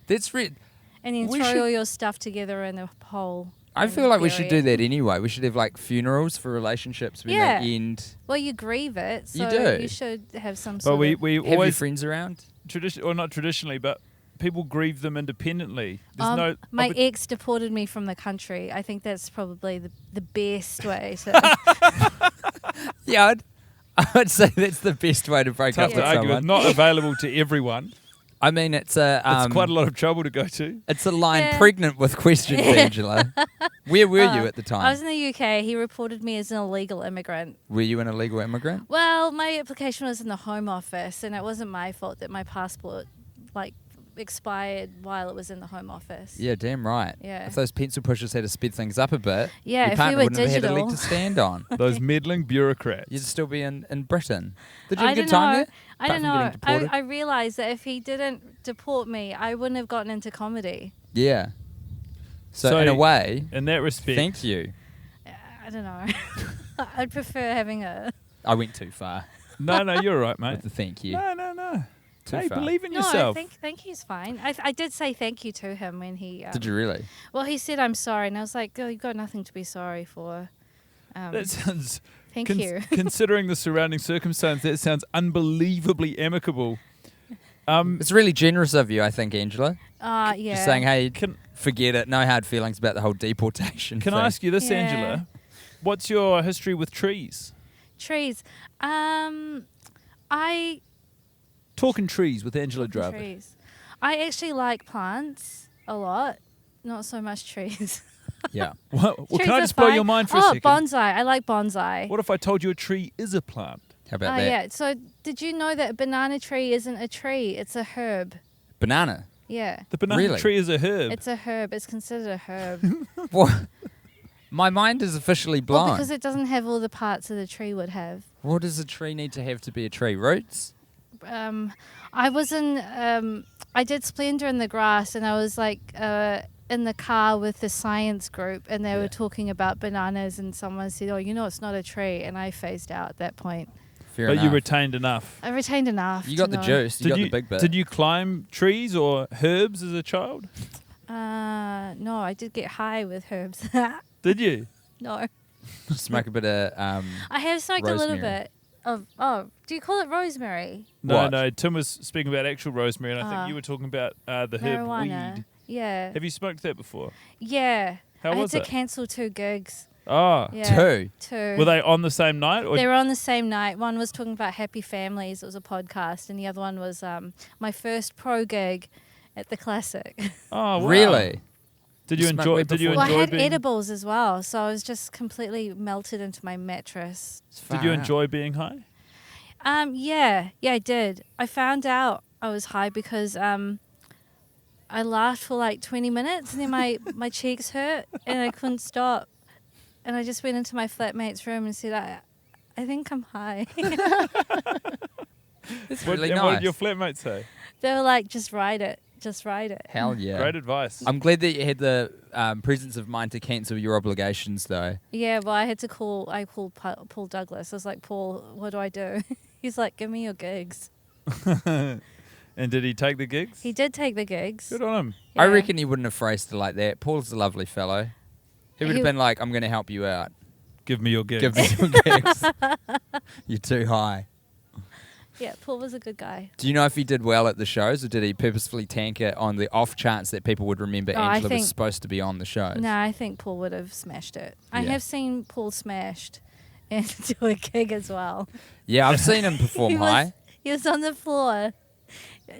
Speaker 1: That's
Speaker 3: And then
Speaker 1: We
Speaker 3: throw
Speaker 1: should-
Speaker 3: all your stuff together in a hole.
Speaker 1: I
Speaker 3: and
Speaker 1: feel like we should
Speaker 3: bury
Speaker 1: do
Speaker 3: it.
Speaker 1: that anyway. We should have like funerals for relationships when
Speaker 3: Yeah.
Speaker 1: they end.
Speaker 3: Well, you grieve it, so
Speaker 1: You do.
Speaker 3: you should have some
Speaker 2: But
Speaker 3: sort
Speaker 2: we
Speaker 3: of...
Speaker 2: we
Speaker 1: Have your
Speaker 2: always
Speaker 1: friends around?
Speaker 2: or not traditionally, but people grieve them independently. There's no
Speaker 3: my
Speaker 2: oppo-
Speaker 3: ex deported me from the country. I think that's probably the best way to...
Speaker 1: Yeah, I would say that's the best way to break
Speaker 2: tough
Speaker 1: up
Speaker 2: to
Speaker 1: with
Speaker 2: argue with.
Speaker 1: someone.
Speaker 2: Not available to everyone.
Speaker 1: I mean, it's a
Speaker 2: It's quite a lot of trouble to go to.
Speaker 1: It's a line
Speaker 3: Yeah.
Speaker 1: pregnant with questions, Angela. Where were you at the
Speaker 3: I was
Speaker 1: time?
Speaker 3: in the UK. He reported me as an illegal immigrant.
Speaker 1: Were you an illegal immigrant?
Speaker 3: Well, my application was in the Home Office, and it wasn't my fault that my passport, like, expired while it was in the Home Office.
Speaker 1: Yeah, damn right.
Speaker 3: Yeah.
Speaker 1: If those pencil pushers had to speed things up a bit,
Speaker 3: Yeah,
Speaker 1: your
Speaker 3: if we
Speaker 1: partner
Speaker 3: were
Speaker 1: wouldn't have had a leg
Speaker 3: digital.
Speaker 1: to stand on.
Speaker 2: Those meddling bureaucrats.
Speaker 1: You'd still be in Britain. Did you
Speaker 3: I
Speaker 1: have a
Speaker 3: don't
Speaker 1: good time
Speaker 3: know.
Speaker 1: there?
Speaker 3: I
Speaker 1: Apart
Speaker 3: don't
Speaker 1: from
Speaker 3: know.
Speaker 1: getting deported?
Speaker 3: I realized that if he didn't deport me, I wouldn't have gotten into comedy.
Speaker 1: Yeah. So,
Speaker 2: So-
Speaker 1: in a way,
Speaker 2: In that respect,
Speaker 1: thank you.
Speaker 3: I don't know. I'd prefer having a...
Speaker 1: I went too far
Speaker 2: No, you're right, mate.
Speaker 1: with the thank you.
Speaker 2: No.
Speaker 1: Too
Speaker 2: Hey,
Speaker 1: far.
Speaker 2: believe in
Speaker 3: No,
Speaker 2: yourself.
Speaker 3: thank you's fine. I did say thank you to him when he...
Speaker 1: Did you really?
Speaker 3: Well, he said, I'm sorry. And I was like, oh, you've got nothing to be sorry for.
Speaker 2: That sounds.
Speaker 3: Thank you.
Speaker 2: Considering the surrounding circumstance, that sounds unbelievably amicable.
Speaker 1: It's really generous of you, I think, Angela.
Speaker 3: Yeah.
Speaker 1: Just saying, hey,
Speaker 2: Can
Speaker 1: forget it. No hard feelings about the whole deportation
Speaker 2: Can
Speaker 1: thing.
Speaker 2: I ask you this,
Speaker 3: Yeah.
Speaker 2: Angela? What's your history with trees?
Speaker 3: Trees. I...
Speaker 2: Talking trees with Angela Dravid.
Speaker 3: Trees. I actually like plants a lot. Not so much trees.
Speaker 1: Yeah.
Speaker 2: Well,
Speaker 3: Trees
Speaker 2: can I
Speaker 3: are
Speaker 2: just blow
Speaker 3: fine.
Speaker 2: your mind for a
Speaker 3: Oh,
Speaker 2: second?
Speaker 3: bonsai. I like bonsai.
Speaker 2: What if I told you a tree is a plant?
Speaker 1: How about
Speaker 3: Oh,
Speaker 1: that?
Speaker 3: yeah. So did you know that a banana tree isn't a tree? It's a herb.
Speaker 1: Banana.
Speaker 3: Yeah.
Speaker 2: The banana
Speaker 1: Really?
Speaker 2: tree is a herb.
Speaker 3: It's a herb. It's considered a herb.
Speaker 1: What? My mind is officially
Speaker 3: Well,
Speaker 1: blown.
Speaker 3: because it doesn't have all the parts that a tree would have.
Speaker 1: What does a tree need to have to be a tree? Roots?
Speaker 3: I was in, I did Splendor in the Grass, and I was like in the car with the science group, and they
Speaker 1: Yeah.
Speaker 3: were talking about bananas, and someone said, oh, it's not a tree, and I phased out at that point.
Speaker 1: Fair
Speaker 2: but
Speaker 1: enough.
Speaker 2: you retained enough.
Speaker 3: I retained enough.
Speaker 1: You
Speaker 3: to
Speaker 1: got the
Speaker 3: know.
Speaker 1: juice. You got the big bit.
Speaker 2: Did you climb trees or herbs as a child?
Speaker 3: No, I did get high with herbs.
Speaker 2: Did you?
Speaker 3: No.
Speaker 1: smoke a bit of
Speaker 3: I have smoked a little
Speaker 1: rosemary?
Speaker 3: bit of, do you call it rosemary?
Speaker 2: No,
Speaker 1: What?
Speaker 2: Tim was speaking about actual rosemary, and I think
Speaker 3: Ah.
Speaker 2: you were talking about the herb
Speaker 3: Marijuana.
Speaker 2: weed.
Speaker 3: Yeah.
Speaker 2: Have you smoked that before?
Speaker 3: Yeah.
Speaker 2: How
Speaker 3: I
Speaker 2: was
Speaker 3: had
Speaker 2: it?
Speaker 3: to cancel 2 gigs.
Speaker 2: Oh,
Speaker 3: Yeah.
Speaker 1: Two.
Speaker 3: 2.
Speaker 2: were they on the same night? Or
Speaker 3: They were on the same night. One was talking about happy families. It was a podcast. And the other one was my first pro gig at the Classic.
Speaker 2: oh, wow.
Speaker 1: Really?
Speaker 2: Did you
Speaker 1: You smoked
Speaker 2: enjoy?
Speaker 1: weed
Speaker 2: Did you
Speaker 1: before?
Speaker 3: Well, I
Speaker 2: enjoy
Speaker 3: had
Speaker 2: being?
Speaker 3: edibles as well. So I was just completely melted into my mattress.
Speaker 2: Did you enjoy being high?
Speaker 3: Yeah, I did. I found out I was high because I laughed for like 20 minutes and then my cheeks hurt and I couldn't stop. And I just went into my flatmate's room and said, I think I'm high.
Speaker 1: It's
Speaker 2: What,
Speaker 1: really
Speaker 2: and what
Speaker 1: nice.
Speaker 2: did your flatmates say?
Speaker 3: They were like, just write it. Just write it.
Speaker 1: Hell yeah.
Speaker 2: Great advice.
Speaker 1: I'm glad that you had the presence of mind to cancel your obligations, though.
Speaker 3: Yeah, well, I called Paul Douglas. I was like, Paul, what do I do? He's like, give me your gigs.
Speaker 2: And did he take the gigs?
Speaker 3: He did take the gigs.
Speaker 2: Good on him.
Speaker 1: I
Speaker 3: Yeah.
Speaker 1: reckon he wouldn't have phrased it like that. Paul's a lovely fellow. He would have been like, I'm going to help you out.
Speaker 2: Give me your gigs.
Speaker 1: Give me your gigs. You're too high.
Speaker 3: Yeah, Paul was a good guy.
Speaker 1: Do you know if he did well at the shows, or did he purposefully tank it on the off chance that people would remember
Speaker 3: Oh, I
Speaker 1: Angela
Speaker 3: think-
Speaker 1: was supposed to be on the shows?
Speaker 3: No, I think Paul would have smashed it. I
Speaker 1: Yeah.
Speaker 3: have seen Paul smashed and do a gig as well.
Speaker 1: Yeah, I've seen him perform
Speaker 3: He was-
Speaker 1: high.
Speaker 3: He was on the floor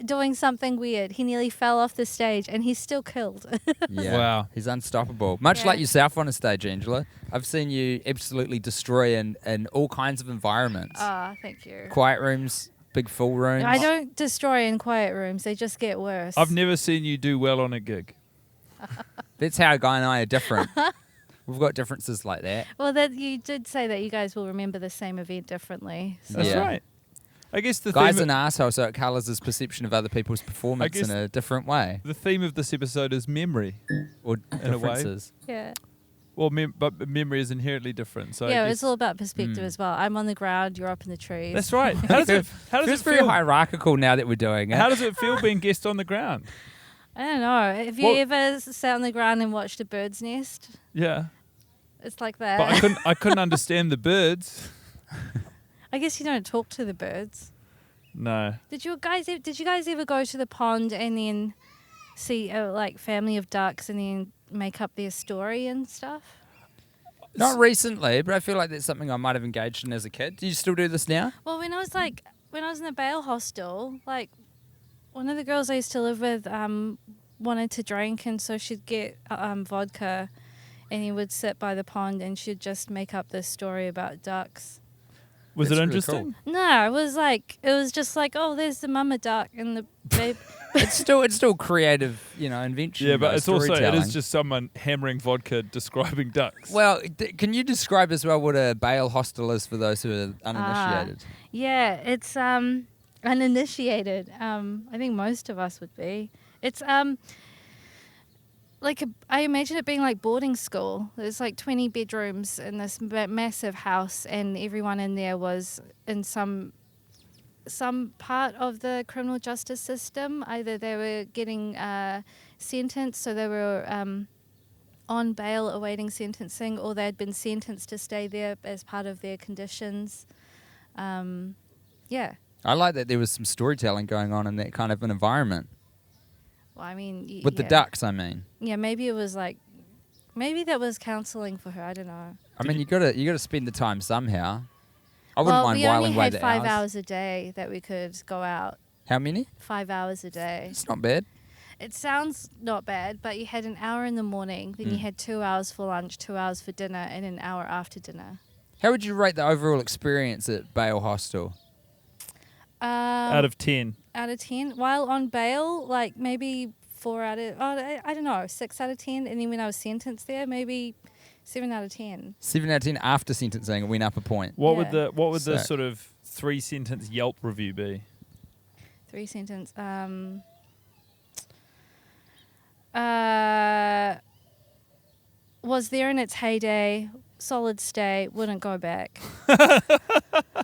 Speaker 3: doing something weird. He nearly fell off the stage and he's still killed.
Speaker 1: Yeah.
Speaker 2: Wow.
Speaker 1: He's unstoppable. Much
Speaker 3: Yeah.
Speaker 1: like yourself on a stage, Angela. I've seen you absolutely destroy in all kinds of environments.
Speaker 3: Thank you.
Speaker 1: Quiet rooms, big full rooms.
Speaker 3: I don't destroy in quiet rooms. They just get worse.
Speaker 2: I've never seen you do well on a gig.
Speaker 1: That's how Guy and I are different. We've got differences like that.
Speaker 3: Well, that you did say that you guys will remember the same event differently. So.
Speaker 2: That's
Speaker 1: Yeah.
Speaker 2: right. I guess the
Speaker 1: Guy's
Speaker 2: theme,
Speaker 1: an asshole, so it colours his perception of other people's performance
Speaker 2: guess-
Speaker 1: in a different way.
Speaker 2: the theme of this episode is memory.
Speaker 1: Or
Speaker 2: In a way.
Speaker 1: differences.
Speaker 3: Yeah.
Speaker 2: Well, but memory is inherently different. So I
Speaker 3: Yeah,
Speaker 2: guess
Speaker 3: it's all about perspective as well. I'm on the ground, you're up in the trees.
Speaker 2: that's right. How does it
Speaker 1: Feels very
Speaker 2: feel?
Speaker 1: hierarchical now that we're doing it.
Speaker 2: How does it feel being guest on the ground?
Speaker 3: I don't know. Have you
Speaker 2: Well-
Speaker 3: ever sat on the ground and watched a bird's nest?
Speaker 2: Yeah,
Speaker 3: It's like that.
Speaker 2: but I couldn't understand the birds.
Speaker 3: I guess you don't talk to the birds.
Speaker 2: No.
Speaker 3: Did you guys ever go to the pond and then see a like family of ducks and then make up their story and stuff?
Speaker 1: Not recently, but I feel like that's something I might have engaged in as a kid. Do you still do this now?
Speaker 3: Well, when I was in the bail hostel, like one of the girls I used to live with wanted to drink, and so she'd get vodka, and he would sit by the pond, and she'd just make up this story about ducks.
Speaker 2: Was
Speaker 1: That's
Speaker 2: it
Speaker 1: really
Speaker 2: interesting?
Speaker 3: No, it was just like, oh, there's the mama duck and the babe.
Speaker 1: It's still creative, invention.
Speaker 2: Yeah, but it's also it
Speaker 1: storytelling.
Speaker 2: is just someone hammering vodka describing ducks.
Speaker 1: Well, can you describe as well what a bail hostel is for those who are uninitiated?
Speaker 3: Yeah, it's uninitiated. I think most of us would be. It's I imagine it being like boarding school. There's like 20 bedrooms in this massive house, and everyone in there was in some part of the criminal justice system. Either they were getting sentenced, so they were on bail awaiting sentencing, or they'd been sentenced to stay there as part of their conditions. Yeah.
Speaker 1: I like that there was some storytelling going on in that kind of an environment.
Speaker 3: Well, I mean,
Speaker 1: With the ducks, I mean.
Speaker 3: Yeah, maybe it was maybe that was counselling for her. I don't know.
Speaker 1: I mean, you gotta spend the time somehow. I wouldn't mind
Speaker 3: we
Speaker 1: whiling
Speaker 3: only
Speaker 1: away
Speaker 3: had
Speaker 1: the
Speaker 3: 5
Speaker 1: hours.
Speaker 3: hours a day that we could go out.
Speaker 1: How many?
Speaker 3: 5 hours a day.
Speaker 1: It's not bad.
Speaker 3: It sounds not bad, but you had an hour in the morning, then you had 2 hours for lunch, 2 hours for dinner, and an hour after dinner.
Speaker 1: How would you rate the overall experience at Bail Hostel?
Speaker 2: Out of 10.
Speaker 3: Out of 10. While on bail, like maybe 4 out of, I don't know, 6 out of 10. And then when I was sentenced there, maybe 7 out of 10.
Speaker 1: 7 out of 10 after sentencing, it went up a point.
Speaker 2: What
Speaker 3: Yeah.
Speaker 2: would the
Speaker 1: Sick.
Speaker 2: sort of 3-sentence Yelp review be?
Speaker 3: 3 sentence. Was there in its heyday, solid stay, wouldn't go back.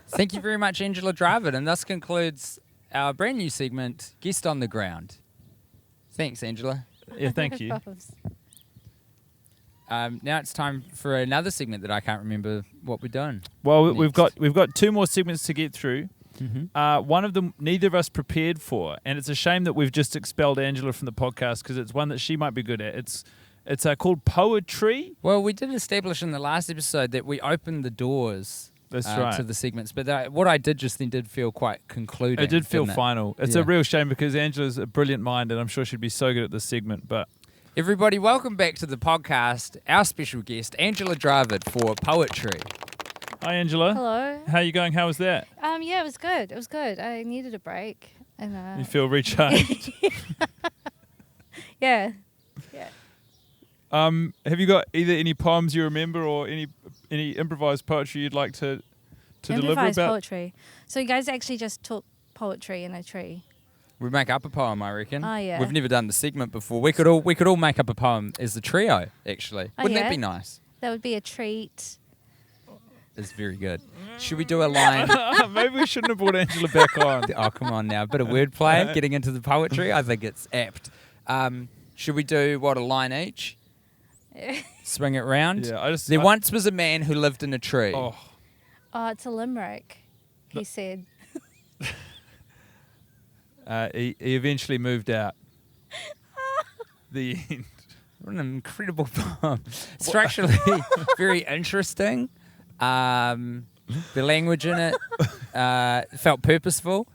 Speaker 1: Thank you very much, Angella Dravid. And thus concludes our brand new segment, Guest on the Ground. Thanks, Angela.
Speaker 2: Yeah, thank you.
Speaker 1: Now it's time for another segment that I can't remember what we're doing.
Speaker 2: Well, we've
Speaker 1: Next.
Speaker 2: got 2 more segments to get through. One of them neither of us prepared for, and it's a shame that we've just expelled Angela from the podcast because it's one that she might be good at. It's called poetry.
Speaker 1: Well, we did establish in the last episode that we opened the doors
Speaker 2: That's right.
Speaker 1: to the segments, but what I did just then did feel quite concluding.
Speaker 2: It did feel
Speaker 1: didn't it?
Speaker 2: final. It's
Speaker 1: Yeah.
Speaker 2: a real shame because Angela's a brilliant mind, and I'm sure she'd be so good at this segment. But
Speaker 1: Everybody, welcome back to the podcast. Our special guest, Angella Dravid, for poetry.
Speaker 2: hi, Angela.
Speaker 3: Hello.
Speaker 2: How you going? How was that?
Speaker 3: Yeah, it was good. It was good. I needed a break. And
Speaker 2: You feel recharged?
Speaker 3: yeah.
Speaker 2: Have you got either any poems you remember or any improvised poetry you'd like to deliver
Speaker 3: Improvised
Speaker 2: about?
Speaker 3: poetry. So you guys actually just took poetry in a tree.
Speaker 1: We make up a poem, I reckon.
Speaker 3: Oh, yeah.
Speaker 1: We've never done the segment before. We could all make up a poem as the trio, actually.
Speaker 3: Oh,
Speaker 1: Wouldn't
Speaker 3: yeah?
Speaker 1: that be nice?
Speaker 3: That would be a treat.
Speaker 1: is very good. Should we do a line?
Speaker 2: Maybe we shouldn't have brought Angela back on.
Speaker 1: Oh, come on now. A bit of wordplay, getting into the poetry. I think it's apt. Should we do, a line each? Swing it round?
Speaker 2: Yeah,
Speaker 1: There once was a man who lived in a tree.
Speaker 2: Oh,
Speaker 3: It's a limerick, he said.
Speaker 2: he eventually moved out. The end.
Speaker 1: What an incredible poem. Structurally, very interesting. The language in it felt purposeful,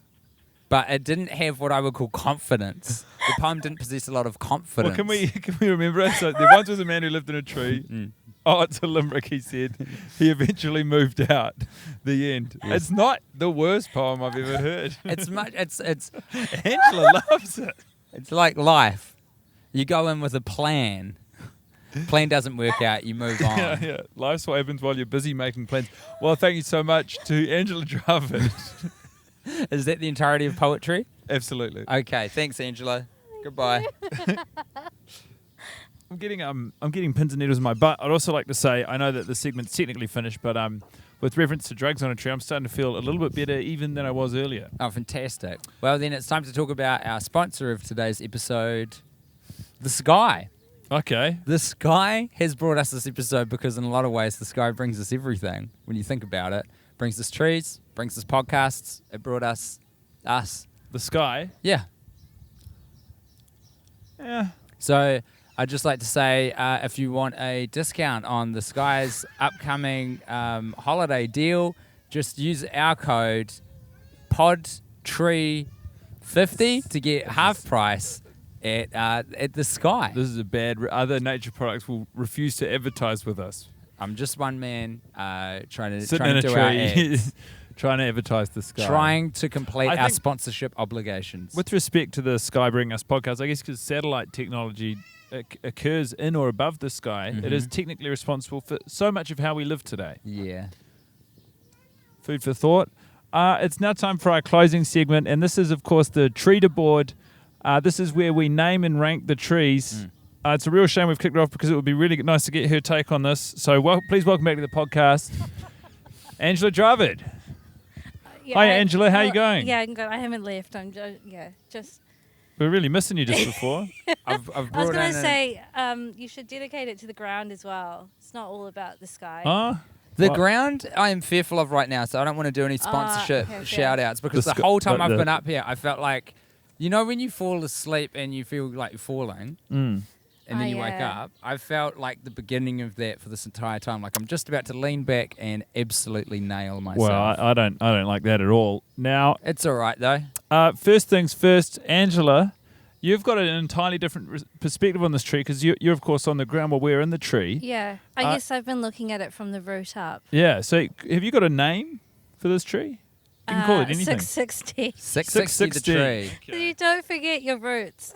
Speaker 1: but it didn't have what I would call confidence. The poem didn't possess a lot of confidence.
Speaker 2: Well, can we remember it? So there once was a man who lived in a tree. Oh, it's a limerick, he said. He eventually moved out. The end.
Speaker 1: Yes.
Speaker 2: It's not the worst poem I've ever heard.
Speaker 1: It's
Speaker 2: Angela loves it.
Speaker 1: It's like life. You go in with a plan. Plan doesn't work out, you move on.
Speaker 2: Yeah. Life's what happens while you're busy making plans. Well, thank you so much to Angela Dravid.
Speaker 1: Is that the entirety of poetry?
Speaker 2: Absolutely.
Speaker 1: Okay, thanks, Angela. Goodbye.
Speaker 2: I'm getting pins and needles in my butt. I'd also like to say, I know that the segment's technically finished, but with reference to drugs on a tree, I'm starting to feel a little bit better even than I was earlier.
Speaker 1: Oh, fantastic. Well, then it's time to talk about our sponsor of today's episode, The Sky.
Speaker 2: Okay.
Speaker 1: The Sky has brought us this episode because in a lot of ways, the sky brings us everything. When you think about it, brings us trees, brings us podcasts. It brought us.
Speaker 2: The sky?
Speaker 1: Yeah.
Speaker 2: Yeah.
Speaker 1: So I'd just like to say, if you want a discount on the Sky's upcoming holiday deal, just use our code PODTREE50 to get half price at the Sky.
Speaker 2: This is a bad... Other nature products will refuse to advertise with us.
Speaker 1: I'm just one man trying
Speaker 2: Sitting
Speaker 1: to
Speaker 2: in a
Speaker 1: do our
Speaker 2: tree,
Speaker 1: ads.
Speaker 2: trying to advertise the sky.
Speaker 1: Trying to complete
Speaker 2: I
Speaker 1: our
Speaker 2: think
Speaker 1: sponsorship obligations.
Speaker 2: With respect to the Sky bringing us podcasts, I guess because satellite technology occurs in or above the sky, it is technically responsible for so much of how we live today.
Speaker 1: Yeah.
Speaker 2: Food for thought. It's now time for our closing segment, and this is, of course, the Tree to Board. This is where we name and rank the trees. It's a real shame we've kicked it off because it would be really nice to get her take on this. So please welcome back to the podcast, Angela Dravid. Hi, Angela. How are you going?
Speaker 3: Yeah, I'm good. I haven't left. I'm just.
Speaker 2: We're really missing you just before.
Speaker 1: I've
Speaker 3: I was
Speaker 1: brought
Speaker 3: going
Speaker 1: in
Speaker 3: to say, you should dedicate it to the ground as well. It's not all about the sky.
Speaker 1: the
Speaker 2: What?
Speaker 1: ground I am fearful of right now, so I don't want to do any sponsorship
Speaker 3: okay.
Speaker 1: shout outs because the whole time I've been up here, I felt like, you know, when you fall asleep and you feel like you're falling and then you wake up, I felt like the beginning of that for this entire time. Like I'm just about to lean back and absolutely nail myself.
Speaker 2: Well, I don't like that at all. Now,
Speaker 1: it's all right though.
Speaker 2: First things first, Angela, you've got an entirely different perspective on this tree because you're of course on the ground while we're in the tree.
Speaker 3: Yeah, I guess I've been looking at it from the root up.
Speaker 2: Yeah. So have you got a name for this tree? You can call it anything.
Speaker 3: 660.
Speaker 1: 660 the tree.
Speaker 3: So you don't forget your roots.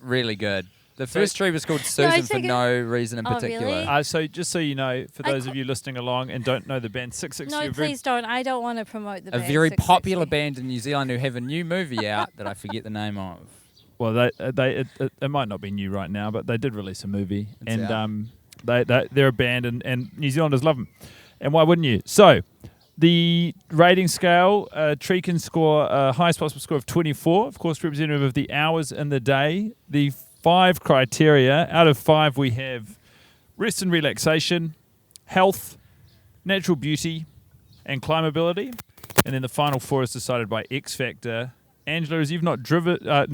Speaker 1: Really good. The first tree was called Susan for no reason in particular.
Speaker 3: Really?
Speaker 2: So just so you know, for those of you listening along and don't know the band 660,
Speaker 3: No, please don't. I don't want to promote the
Speaker 1: A
Speaker 3: band.
Speaker 1: very
Speaker 3: 660.
Speaker 1: popular band in New Zealand who have a new movie out that I forget the name of.
Speaker 2: Well, it might not be new right now, but they did release a movie,
Speaker 1: It's
Speaker 2: and they're a band, and New Zealanders love them, and why wouldn't you? So, the rating scale, tree can score a highest possible score of 24, of course, representative of the hours in the day. The 5 criteria out of 5 we have rest and relaxation, health, natural beauty, and climbability, and then the final 4 is decided by X factor. Angela, as you've not driven, I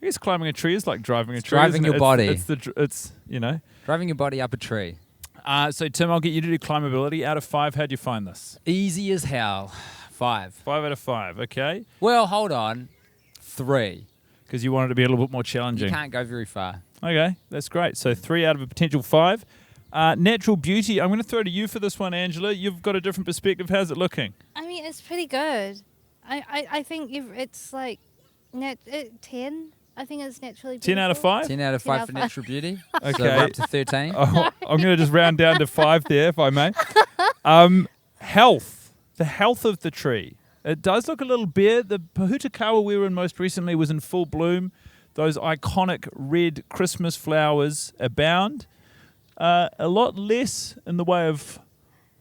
Speaker 2: guess climbing a tree is like driving a tree.
Speaker 1: Driving your body.
Speaker 2: It's you know.
Speaker 1: Driving your body up a tree.
Speaker 2: So Tim, I'll get you to do climbability. Out of 5, how'd you find this?
Speaker 1: Easy as hell. 5.
Speaker 2: 5 out of 5. Okay.
Speaker 1: Well, hold on. 3.
Speaker 2: Because you wanted to be a little bit more challenging.
Speaker 1: You can't go very far.
Speaker 2: Okay, that's great. So 3 out of a potential 5. Natural beauty. I'm going to throw to you for this one, Angela. You've got a different perspective. How's it looking?
Speaker 3: I mean, it's pretty good. I think it's like 10. I think it's naturally beautiful.
Speaker 2: 10 out of 5?
Speaker 1: 10 out of 5 for natural beauty.
Speaker 2: Okay.
Speaker 1: So we're up to 13.
Speaker 2: Oh, I'm going to just round down to 5 there, if I may. Health. The health of the tree. It does look a little bare. The Pahutakawa we were in most recently was in full bloom. Those iconic red Christmas flowers abound. A lot less in the way of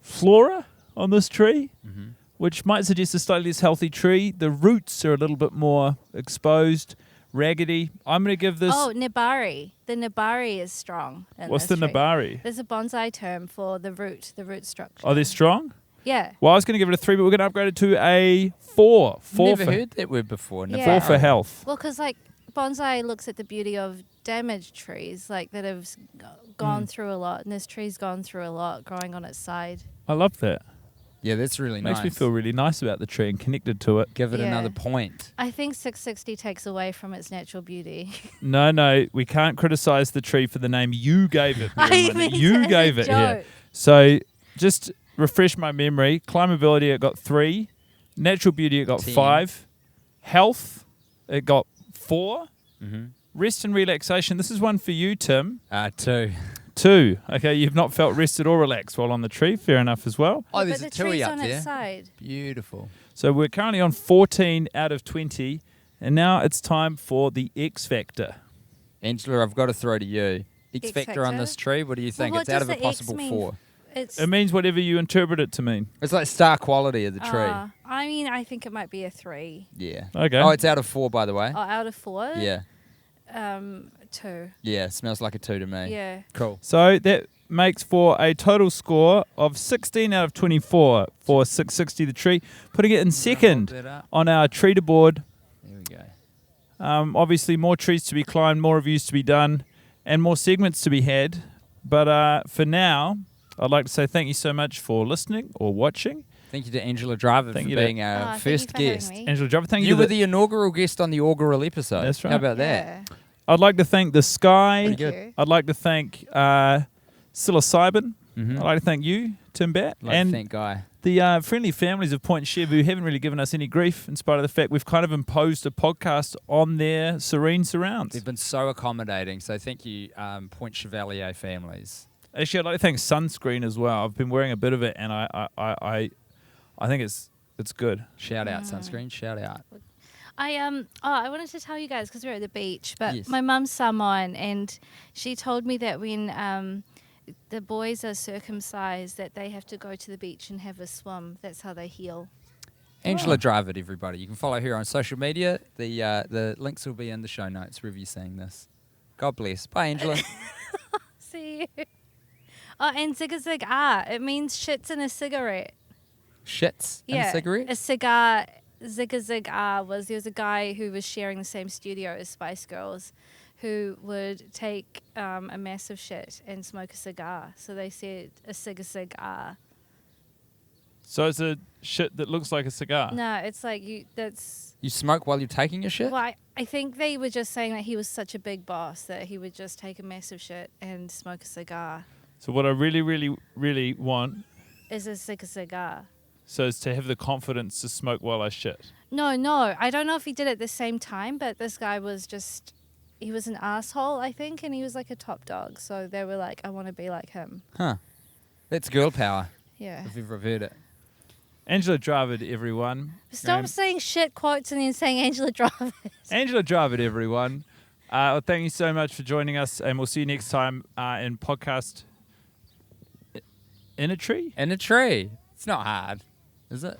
Speaker 2: flora on this tree,
Speaker 1: Mm-hmm.
Speaker 2: which might suggest a slightly less healthy tree. The roots are a little bit more exposed, raggedy. I'm going to give this...
Speaker 3: Oh, nabari. The nabari is strong.
Speaker 2: What's the
Speaker 3: tree.
Speaker 2: nabari?
Speaker 3: There's a bonsai term for the root structure.
Speaker 2: Oh, they're strong?
Speaker 3: Yeah.
Speaker 2: Well, I was going to give it a 3, but we're going to upgrade it to a 4. 4
Speaker 1: Never
Speaker 2: for,
Speaker 1: heard that word before.
Speaker 3: Yeah.
Speaker 2: 4 for health.
Speaker 3: Well, because like bonsai looks at the beauty of damaged trees, like that have gone through a lot, and this tree's gone through a lot, growing on its side.
Speaker 2: I love that.
Speaker 1: Yeah, that's really nice.
Speaker 2: Makes me feel really nice about the tree and connected to it.
Speaker 1: Give it
Speaker 3: Yeah.
Speaker 1: another point.
Speaker 3: I think 660 takes away from its natural beauty.
Speaker 2: No, we can't criticize the tree for the name you gave it.
Speaker 3: I
Speaker 2: Erin.
Speaker 3: mean,
Speaker 2: You
Speaker 3: as a
Speaker 2: gave it here.
Speaker 3: joke.
Speaker 2: So just refresh my memory. Climbability, it got 3. Natural beauty, it got
Speaker 1: 10.
Speaker 2: 5. Health, it got 4.
Speaker 1: Mm-hmm.
Speaker 2: Rest and relaxation, this is one for you, Tim.
Speaker 1: 2.
Speaker 2: 2. Okay, you've not felt rested or relaxed while on the tree. Fair enough as well.
Speaker 1: Oh,
Speaker 3: But
Speaker 1: there's
Speaker 3: the
Speaker 1: a 2
Speaker 3: tree's
Speaker 1: up
Speaker 3: on
Speaker 1: there.
Speaker 3: its side.
Speaker 1: Beautiful.
Speaker 2: So we're currently on 14 out of 20. And now it's time for the X Factor.
Speaker 1: Angela, I've got to throw to you. X
Speaker 3: X
Speaker 1: factor on
Speaker 3: factor?
Speaker 1: this tree, what do you think?
Speaker 3: what
Speaker 1: It's out
Speaker 3: does
Speaker 1: of a
Speaker 3: the X
Speaker 1: possible
Speaker 3: mean?
Speaker 1: 4.
Speaker 3: It's
Speaker 2: It means whatever you interpret it to mean.
Speaker 1: It's like star quality of the tree.
Speaker 3: I mean, I think it might be a 3.
Speaker 1: Yeah.
Speaker 2: Okay.
Speaker 1: Oh, it's out of 4, by the way.
Speaker 3: Oh, out of 4?
Speaker 1: Yeah.
Speaker 3: 2.
Speaker 1: Yeah, smells like a 2 to me.
Speaker 3: Yeah.
Speaker 1: Cool.
Speaker 2: So that makes for a total score of 16 out of 24 for 660 the tree, putting it in second
Speaker 1: Hold that up.
Speaker 2: on our treater board.
Speaker 1: There we go.
Speaker 2: Obviously, more trees to be climbed, more reviews to be done, and more segments to be had. But for now, I'd like to say thank you so much for listening or watching.
Speaker 1: Thank you to Angella Dravid
Speaker 2: Thank
Speaker 1: for
Speaker 2: you to-
Speaker 1: being our
Speaker 3: Thank
Speaker 1: first
Speaker 3: you for having
Speaker 1: guest.
Speaker 3: me.
Speaker 2: Angela Dravid, thank you.
Speaker 1: You
Speaker 2: to
Speaker 1: were
Speaker 2: the-
Speaker 1: the inaugural guest on the augural episode.
Speaker 2: That's right.
Speaker 1: How about that?
Speaker 3: Yeah.
Speaker 2: I'd like to thank the Sky.
Speaker 3: Thank
Speaker 1: good.
Speaker 3: you.
Speaker 2: I'd like to thank psilocybin.
Speaker 1: Mm-hmm.
Speaker 2: I'd like to thank you, Tim Bat,
Speaker 1: Like
Speaker 2: and
Speaker 1: thank Guy.
Speaker 2: the friendly families of Point Chev who haven't really given us any grief in spite of the fact we've kind of imposed a podcast on their serene surrounds.
Speaker 1: They've been so accommodating. So thank you, Point Chevalier families.
Speaker 2: Actually, I'd like to thank sunscreen as well. I've been wearing a bit of it, and I think it's good.
Speaker 1: Shout out, sunscreen. Shout out.
Speaker 3: I wanted to tell you guys because we're at the beach, but
Speaker 1: Yes.
Speaker 3: my mum's Samoan, and she told me that when the boys are circumcised, that they have to go to the beach and have a swim. That's how they heal.
Speaker 1: Angella Dravid, everybody. You can follow her on social media. The links will be in the show notes wherever you're seeing this. God bless. Bye, Angela.
Speaker 3: See you. Oh, and zig zig ah, it means shits in a cigarette.
Speaker 1: Shits in a cigarette?
Speaker 3: A cigar. Zig zig ah there was a guy who was sharing the same studio as Spice Girls, who would take a massive shit and smoke a cigar. So they said a cig ah.
Speaker 2: So it's a shit that looks like a cigar.
Speaker 3: No, it's like you. That's.
Speaker 1: You smoke while you're taking a shit?
Speaker 3: Well, I think they were just saying that he was such a big boss that he would just take a massive shit and smoke a cigar.
Speaker 2: So what I really, really, really want
Speaker 3: Is a cigar.
Speaker 2: so is to have the confidence to smoke while I shit.
Speaker 3: No, I don't know if he did it at the same time, but this guy was just. He was an asshole, I think, and he was like a top dog. So they were like, I want to be like him.
Speaker 1: Huh. That's girl power,
Speaker 3: Yeah.
Speaker 1: if ever I've heard it.
Speaker 2: Angella Dravid, everyone.
Speaker 3: Stop saying shit quotes and then saying Angella Dravid.
Speaker 2: Angella Dravid, everyone. Well, thank you so much for joining us, and we'll see you next time in podcast In a Tree.
Speaker 1: In a tree. It's not hard, is it?